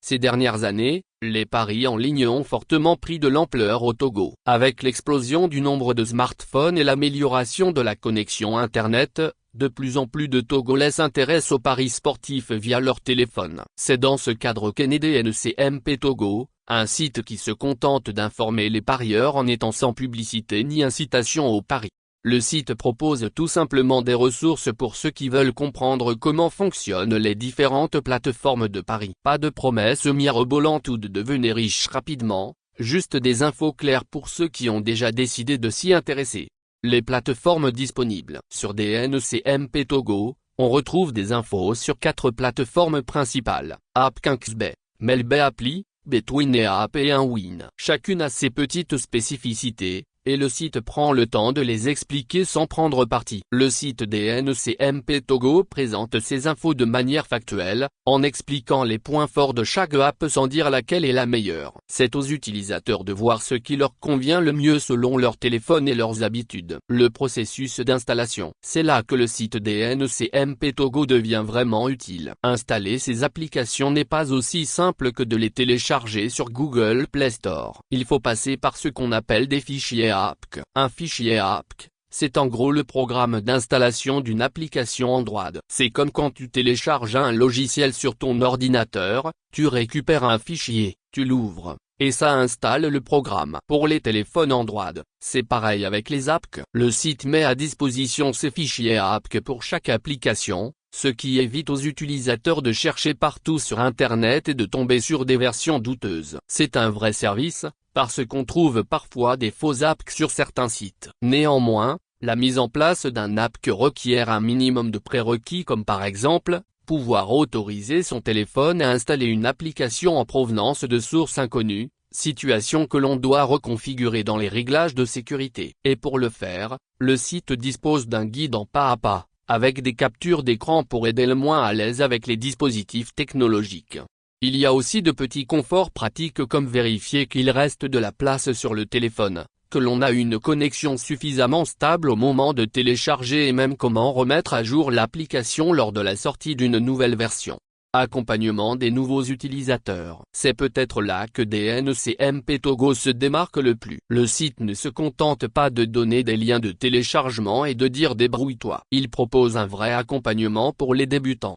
Ces dernières années, les paris en ligne ont fortement pris de l'ampleur au Togo. Avec l'explosion du nombre de smartphones et l'amélioration de la connexion Internet, de plus en plus de Togolais s'intéressent aux paris sportifs via leur téléphone. C'est dans ce cadre qu'NCMP Togo, un site qui se contente d'informer les parieurs en étant sans publicité ni incitation au pari. Le site propose tout simplement des ressources pour ceux qui veulent comprendre comment fonctionnent les différentes plateformes de paris. Pas de promesses mirobolantes ou de devenir riche rapidement, juste des infos claires pour ceux qui ont déjà décidé de s'y intéresser. Les plateformes disponibles sur DNCMP Togo, on retrouve des infos sur 4 plateformes principales: Appkinsb, Melbe Appli, Betwin et App1win. Chacune a ses petites spécificités, et le site prend le temps de les expliquer sans prendre parti. Le site DNCMP Togo présente ces infos de manière factuelle, en expliquant les points forts de chaque app sans dire laquelle est la meilleure. C'est aux utilisateurs de voir ce qui leur convient le mieux selon leur téléphone et leurs habitudes. Le processus d'installation. C'est là que le site DNCMP Togo devient vraiment utile. Installer ces applications n'est pas aussi simple que de les télécharger sur Google Play Store. Il faut passer par ce qu'on appelle des fichiers APK. Un fichier APK, c'est en gros le programme d'installation d'une application Android. C'est comme quand tu télécharges un logiciel sur ton ordinateur, tu récupères un fichier, tu l'ouvres, et ça installe le programme. Pour les téléphones Android, c'est pareil avec les APK. Le site met à disposition ces fichiers APK pour chaque application, ce qui évite aux utilisateurs de chercher partout sur Internet et de tomber sur des versions douteuses. C'est un vrai service, parce qu'on trouve parfois des faux APK sur certains sites. Néanmoins, la mise en place d'un APK requiert un minimum de prérequis comme par exemple, pouvoir autoriser son téléphone à installer une application en provenance de sources inconnues, situation que l'on doit reconfigurer dans les réglages de sécurité. Et pour le faire, le site dispose d'un guide en pas à pas, avec des captures d'écran pour aider le moins à l'aise avec les dispositifs technologiques. Il y a aussi de petits conforts pratiques comme vérifier qu'il reste de la place sur le téléphone, que l'on a une connexion suffisamment stable au moment de télécharger et même comment remettre à jour l'application lors de la sortie d'une nouvelle version. Accompagnement des nouveaux utilisateurs. C'est peut-être là que DNCMP Togo se démarque le plus. Le site ne se contente pas de donner des liens de téléchargement et de dire débrouille-toi. Il propose un vrai accompagnement pour les débutants.